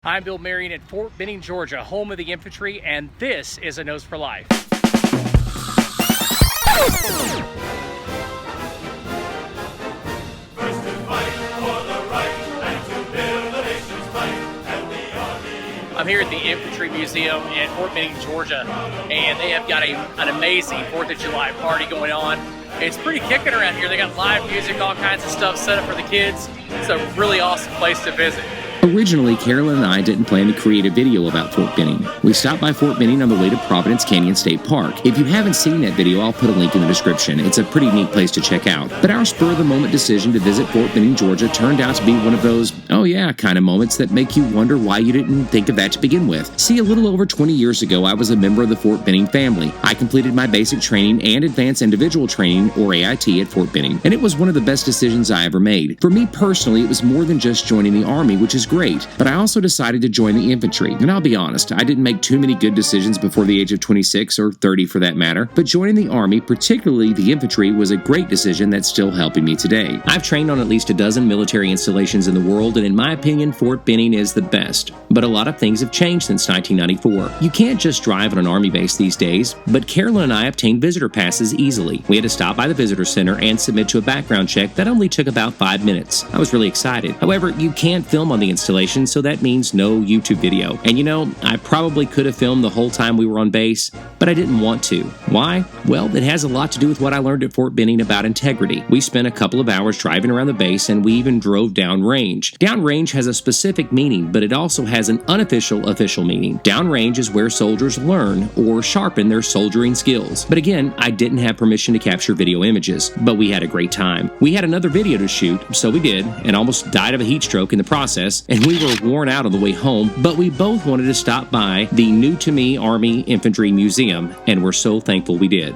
I'm Bill Marion at Fort Benning, Georgia, home of the infantry, and this is A Nose for Life. I'm here at the Infantry Museum in Fort Benning, Georgia, and they have got an amazing 4th of July party going on. It's pretty kicking around here. They got live music, all kinds of stuff set up for the kids. It's a really awesome place to visit. Originally, Carolyn and I didn't plan to create a video about Fort Benning. We stopped by Fort Benning on the way to Providence Canyon State Park. If you haven't seen that video, I'll put a link in the description. It's a pretty neat place to check out. But our spur-of-the-moment decision to visit Fort Benning, Georgia turned out to be one of those, oh yeah, kind of moments that make you wonder why you didn't think of that to begin with. See, a little over 20 years ago, I was a member of the Fort Benning family. I completed my basic training and advanced individual training, or AIT, at Fort Benning, and it was one of the best decisions I ever made. For me personally, it was more than just joining the Army, which is great, but I also decided to join the infantry. And I'll be honest, I didn't make too many good decisions before the age of 26 or 30 for that matter, but joining the Army, particularly the infantry, was a great decision that's still helping me today. I've trained on at least a dozen military installations in the world, and in my opinion, Fort Benning is the best. But a lot of things have changed since 1994. You can't just drive on an Army base these days, but Carolyn and I obtained visitor passes easily. We had to stop by the visitor center and submit to a background check that only took about 5 minutes. I was really excited. However, you can't film on the installation, so that means no YouTube video. And you know, I probably could have filmed the whole time we were on base, but I didn't want to. Why? Well, it has a lot to do with what I learned at Fort Benning about integrity. We spent a couple of hours driving around the base, and we even drove downrange. Downrange has a specific meaning, but it also has an unofficial official meaning. Downrange is where soldiers learn or sharpen their soldiering skills. But again, I didn't have permission to capture video images, but we had a great time. We had another video to shoot, so we did, and almost died of a heat stroke in the process, and we were worn out on the way home, but we both wanted to stop by the new-to-me Army Infantry Museum, and we're so thankful we did.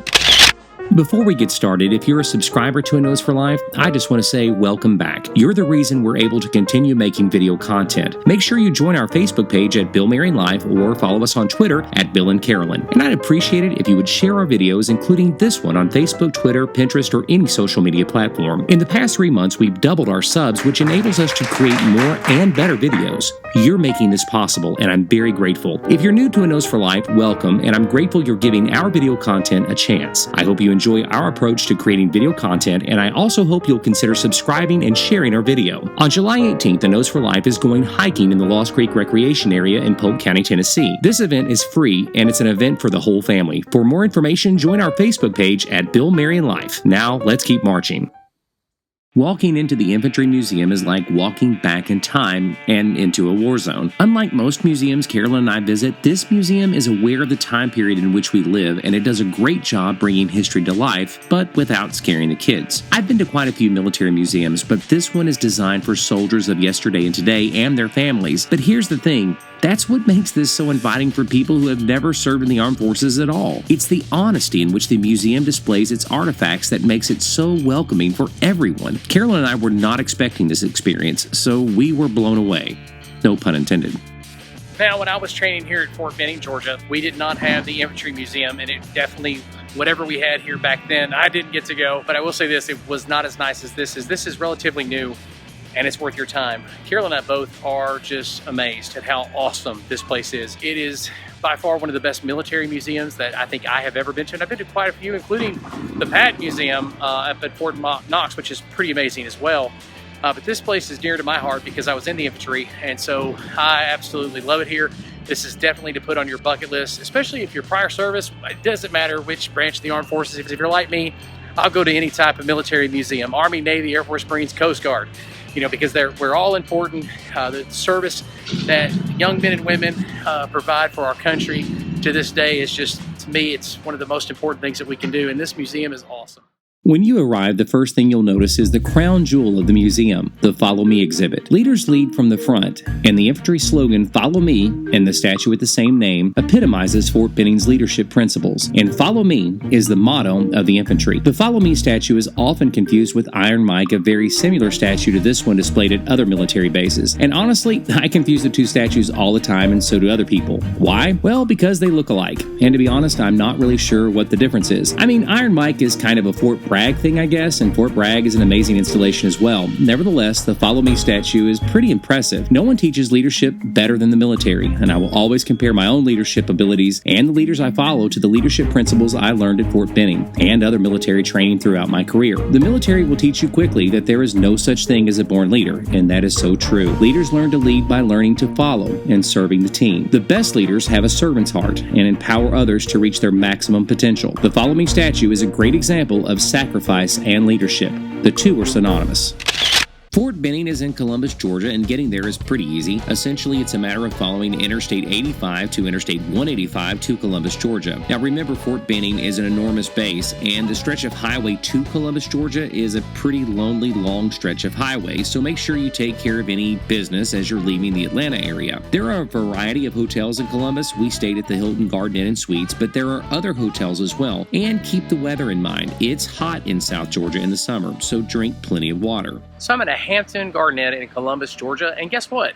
Before we get started, if you're a subscriber to A Nose for Life, I just want to say welcome back. You're the reason we're able to continue making video content. Make sure you join our Facebook page at Bill Marion Life or follow us on Twitter at Bill and Carolyn. And I'd appreciate it if you would share our videos, including this one on Facebook, Twitter, Pinterest, or any social media platform. In the past 3 months, we've doubled our subs, which enables us to create more and better videos. You're making this possible, and I'm very grateful. If you're new to A Nose for Life, welcome, and I'm grateful you're giving our video content a chance. I hope you enjoy our approach to creating video content, and I also hope you'll consider subscribing and sharing our video. On July 18th, A Nose for Life is going hiking in the Lost Creek Recreation Area in Polk County, Tennessee. This event is free, and it's an event for the whole family. For more information, join our Facebook page at Bill Marion Life. Now, let's keep marching. Walking into the Infantry Museum is like walking back in time and into a war zone. Unlike most museums Carolyn and I visit, this museum is aware of the time period in which we live, and it does a great job bringing history to life, but without scaring the kids. I've been to quite a few military museums, but this one is designed for soldiers of yesterday and today and their families. But here's the thing. That's what makes this so inviting for people who have never served in the armed forces at all. It's the honesty in which the museum displays its artifacts that makes it so welcoming for everyone. Carolyn and I were not expecting this experience, so we were blown away. No pun intended. Now, when I was training here at Fort Benning, Georgia, we did not have the Infantry Museum, and it definitely, whatever we had here back then, I didn't get to go. But I will say this, it was not as nice as this is. This is relatively new, and it's worth your time. Carolyn and I both are just amazed at how awesome this place is. It is by far one of the best military museums that I think I have ever been to, and I've been to quite a few, including the Pat Museum up at Fort Knox, which is pretty amazing as well. But this place is dear to my heart because I was in the infantry, and so I absolutely love it here. This is definitely to put on your bucket list, especially if you're prior service. It doesn't matter which branch of the armed forces. If you're like me, I'll go to any type of military museum, Army, Navy, Air Force, Marines, Coast Guard, you know, because we're all important. The service that young men and women provide for our country to this day is just, to me, it's one of the most important things that we can do, and this museum is awesome. When you arrive, the first thing you'll notice is the crown jewel of the museum, the Follow Me exhibit. Leaders lead from the front, and the infantry slogan, Follow Me, and the statue with the same name, epitomizes Fort Benning's leadership principles. And Follow Me is the motto of the infantry. The Follow Me statue is often confused with Iron Mike, a very similar statue to this one displayed at other military bases. And honestly, I confuse the two statues all the time, and so do other people. Why? Well, because they look alike. And to be honest, I'm not really sure what the difference is. I mean, Iron Mike is kind of a Fort Bragg thing, I guess, and Fort Bragg is an amazing installation as well. Nevertheless, the Follow Me statue is pretty impressive. No one teaches leadership better than the military, and I will always compare my own leadership abilities and the leaders I follow to the leadership principles I learned at Fort Benning and other military training throughout my career. The military will teach you quickly that there is no such thing as a born leader, and that is so true. Leaders learn to lead by learning to follow and serving the team. The best leaders have a servant's heart and empower others to reach their maximum potential. The Follow Me statue is a great example of sacrifice and leadership. The two are synonymous. Fort Benning is in Columbus, Georgia, and getting there is pretty easy. Essentially, it's a matter of following Interstate 85 to Interstate 185 to Columbus, Georgia. Now, remember, Fort Benning is an enormous base, and the stretch of highway to Columbus, Georgia is a pretty lonely, long stretch of highway, so make sure you take care of any business as you're leaving the Atlanta area. There are a variety of hotels in Columbus. We stayed at the Hilton Garden Inn and Suites, but there are other hotels as well. And keep the weather in mind. It's hot in South Georgia in the summer, so drink plenty of water. So I'm at a Hampton Garden Inn in Columbus, Georgia, and guess what?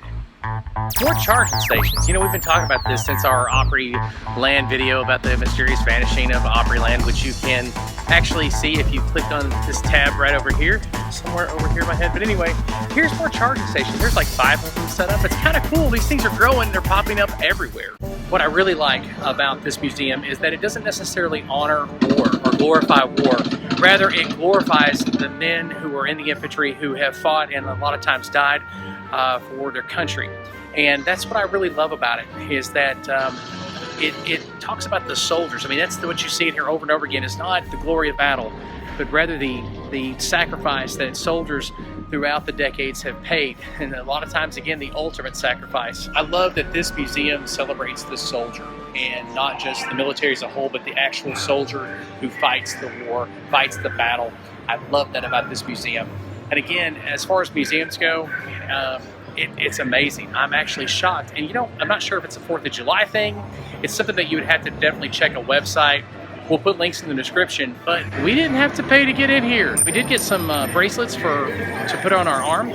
More charging stations. You know, we've been talking about this since our Opryland video about the mysterious vanishing of Opryland, which you can actually see if you click on this tab right over here, somewhere over here in my head. But anyway, here's more charging stations. There's like 5 of them set up. It's kind of cool. These things are growing. They're popping up everywhere. What I really like about this museum is that it doesn't necessarily honor war or glorify war. Rather, it glorifies the men who are in the infantry who have fought and a lot of times died for their country. And that's what I really love about it, is that it talks about the soldiers. I mean, that's what you see in here over and over again. It's not the glory of battle, but rather the sacrifice that soldiers throughout the decades have paid, and a lot of times, again, the ultimate sacrifice. I love that this museum celebrates the soldier, and not just the military as a whole, but the actual soldier who fights the war, fights the battle. I love that about this museum. And again, as far as museums go, it's amazing. I'm actually shocked. And you know, I'm not sure if it's a 4th of July thing. It's something that you would have to definitely check a website. We'll put links in the description, but we didn't have to pay to get in here. We did get some bracelets to put on our arm,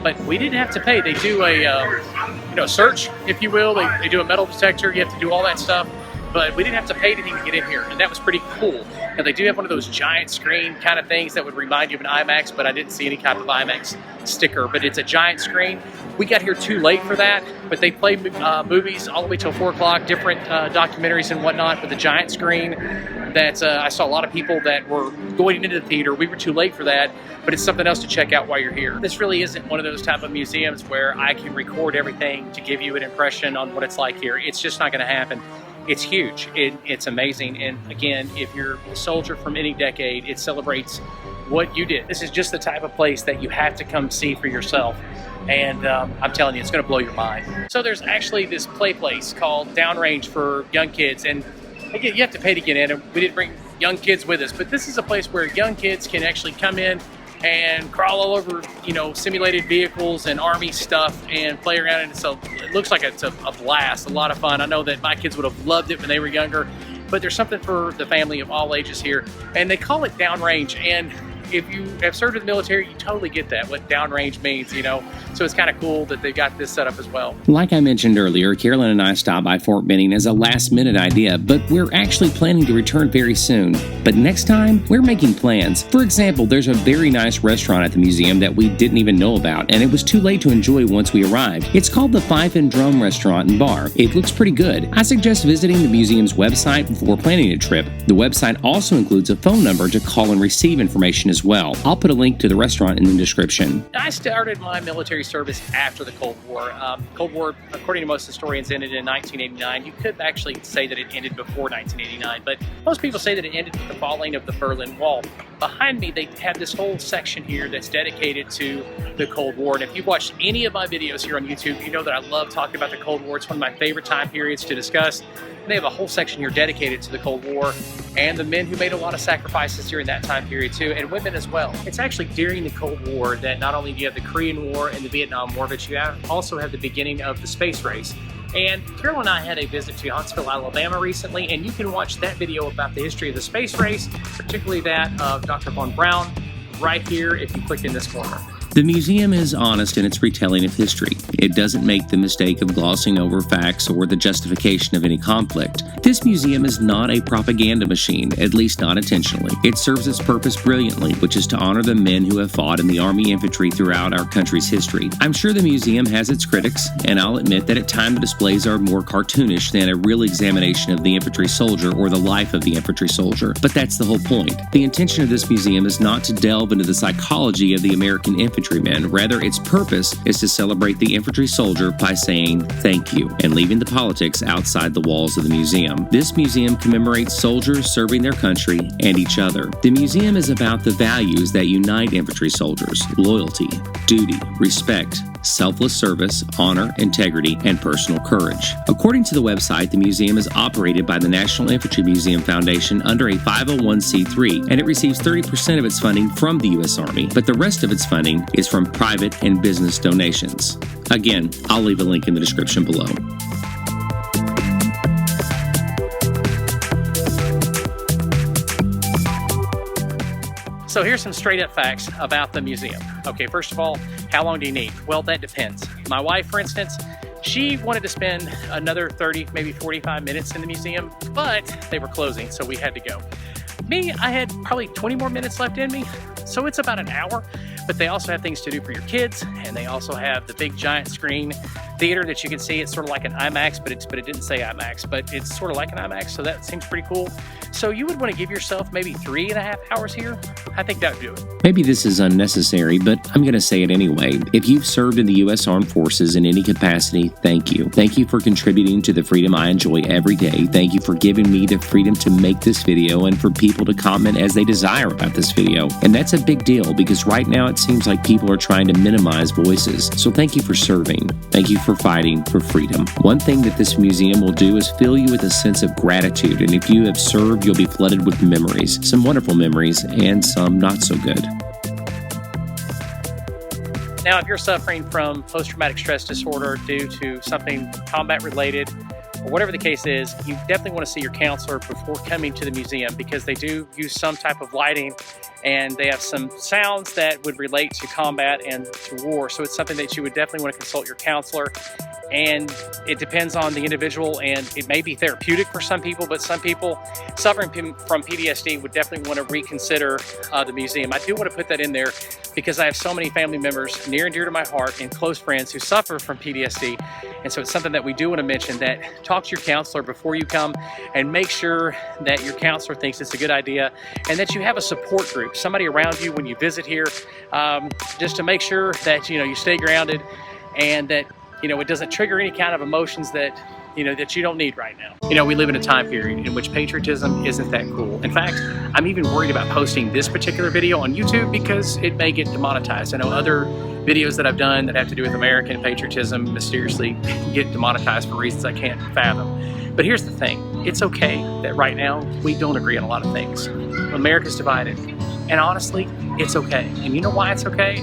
but we didn't have to pay. They do a search, if you will. They do a metal detector. You have to do all that stuff, but we didn't have to pay anything to get in here, and that was pretty cool. Now, they do have one of those giant screen kind of things that would remind you of an IMAX, but I didn't see any kind of IMAX sticker, but it's a giant screen. We got here too late for that, but they play movies all the way till 4 o'clock, different documentaries and whatnot with the giant screen. That I saw a lot of people that were going into the theater. We were too late for that, but it's something else to check out while you're here. This really isn't one of those type of museums where I can record everything to give you an impression on what it's like here. It's just not going to happen. It's huge. It's amazing. And again, if you're a soldier from any decade, it celebrates what you did. This is just the type of place that you have to come see for yourself. And I'm telling you, it's going to blow your mind. So there's actually this play place called Downrange for young kids. And again, you have to pay to get in. And we didn't bring young kids with us, but this is a place where young kids can actually come in and crawl all over, you know, simulated vehicles and army stuff and play around. And so it looks like it's a blast, a lot of fun. I know that my kids would have loved it when they were younger, but there's something for the family of all ages here. And they call it Downrange. And if you have served in the military, you totally get that, what downrange means, you know. So it's kind of cool that they got this set up as well. Like I mentioned earlier, Carolyn and I stopped by Fort Benning as a last-minute idea, but we're actually planning to return very soon. But next time, we're making plans. For example, there's a very nice restaurant at the museum that we didn't even know about, and it was too late to enjoy once we arrived. It's called the Fife and Drum Restaurant and Bar. It looks pretty good. I suggest visiting the museum's website before planning a trip. The website also includes a phone number to call and receive information as well. I'll put a link to the restaurant in the description. I started my military service after the Cold War. Cold War, according to most historians, ended in 1989. You could actually say that it ended before 1989, but most people say that it ended with the falling of the Berlin Wall. Behind me, they have this whole section here that's dedicated to the Cold War. And if you've watched any of my videos here on YouTube, you know that I love talking about the Cold War. It's one of my favorite time periods to discuss. And they have a whole section here dedicated to the Cold War and the men who made a lot of sacrifices during that time period too, and women as well. It's actually during the Cold War that not only do you have the Korean War and the Vietnam War, but you also have the beginning of the space race. And Carol and I had a visit to Huntsville, Alabama recently, and you can watch that video about the history of the space race, particularly that of Dr. Von Braun, right here if you click in this corner. The museum is honest in its retelling of history. It doesn't make the mistake of glossing over facts or the justification of any conflict. This museum is not a propaganda machine, at least not intentionally. It serves its purpose brilliantly, which is to honor the men who have fought in the Army infantry throughout our country's history. I'm sure the museum has its critics, and I'll admit that at times the displays are more cartoonish than a real examination of the infantry soldier or the life of the infantry soldier. But that's the whole point. The intention of this museum is not to delve into the psychology of the American infantrymen. Rather, its purpose is to celebrate the infantry soldier by saying thank you and leaving the politics outside the walls of the museum. This museum commemorates soldiers serving their country and each other. The museum is about the values that unite infantry soldiers: loyalty, duty, respect, selfless service, honor, integrity, and personal courage. According to the website, the museum is operated by the National Infantry Museum Foundation under a 501c3, and it receives 30% of its funding from the U.S. Army, but the rest of its funding is from private and business donations. Again, I'll leave a link in the description below. So here's some straight up facts about the museum. Okay, first of all, how long do you need? Well, that depends. My wife, for instance, she wanted to spend another 30, maybe 45 minutes in the museum, but they were closing, so we had to go. Me, I had probably 20 more minutes left in me, so it's about an hour. But they also have things to do for your kids, and they also have the big giant screen theater that you can see. It's sort of like an IMAX, but it didn't say IMAX, but it's sort of like an IMAX, so that seems pretty cool. So you would want to give yourself maybe 3.5 hours here. I think that would do it. Maybe this is unnecessary, but I'm going to say it anyway. If you've served in the U.S. Armed Forces in any capacity, thank you. Thank you for contributing to the freedom I enjoy every day. Thank you for giving me the freedom to make this video and for people to comment as they desire about this video. And that's a big deal because right now it seems like people are trying to minimize voices. So thank you for serving. Thank you for fighting for freedom. One thing that this museum will do is fill you with a sense of gratitude. And if you have served, you'll be flooded with memories. Some wonderful memories and some not so good. Now, if you're suffering from post-traumatic stress disorder due to something combat related, or whatever the case is, you definitely want to see your counselor before coming to the museum because they do use some type of lighting and they have some sounds that would relate to combat and to war. So it's something that you would definitely want to consult your counselor. And it depends on the individual, and it may be therapeutic for some people, but some people suffering from PTSD would definitely want to reconsider the museum. I do want to put that in there because I have so many family members near and dear to my heart and close friends who suffer from PTSD. And so it's something that we do want to mention, that talk to your counselor before you come and make sure that your counselor thinks it's a good idea and that you have a support group, somebody around you when you visit here, just to make sure that you stay grounded and that it doesn't trigger any kind of emotions that that you don't need right now. We live in a time period in which patriotism isn't that cool. In fact, I'm even worried about posting this particular video on YouTube because it may get demonetized. I know other videos that I've done that have to do with American patriotism mysteriously get demonetized for reasons I can't fathom. But here's the thing, it's okay that right now we don't agree on a lot of things. America's divided, and honestly, it's okay. And you know why it's okay?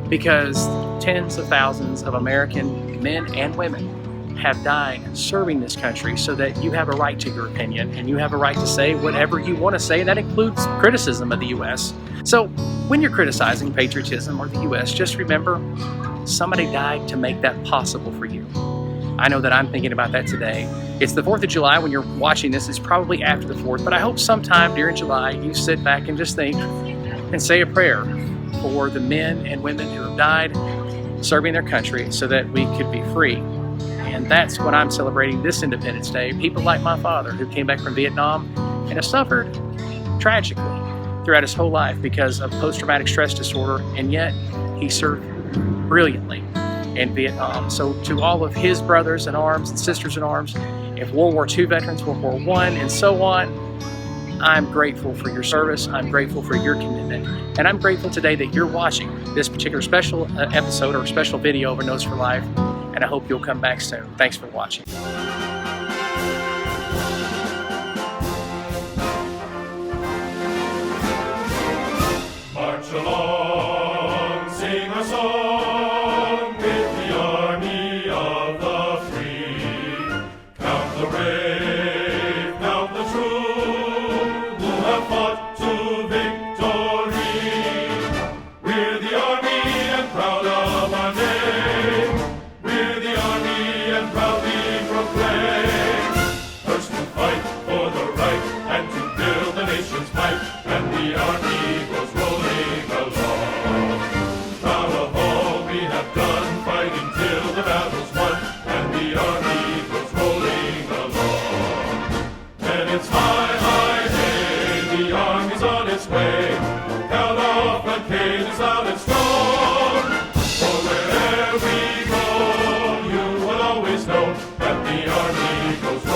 Because tens of thousands of American men and women have died serving this country so that you have a right to your opinion and you have a right to say whatever you want to say. That includes criticism of the U.S. So when you're criticizing patriotism or the U.S., just remember somebody died to make that possible for you. I know that I'm thinking about that today. It's the 4th of July when you're watching this. It's probably after the 4th, but I hope sometime during July you sit back and just think and say a prayer for the men and women who have died serving their country so that we could be free. And that's what I'm celebrating this Independence Day. People like my father who came back from Vietnam and has suffered tragically throughout his whole life because of post-traumatic stress disorder, and yet he served brilliantly in Vietnam. So to all of his brothers in arms and sisters in arms, if World War II veterans, World War I, and so on, I'm grateful for your service. I'm grateful for your commitment. And I'm grateful today that you're watching this particular special episode or special video of A Nose for Life. And I hope you'll come back soon. Thanks for watching. March along, sing a song with the army of the free. Count the brave, count the true, who have fought to victory. We're the army and is known that the army goes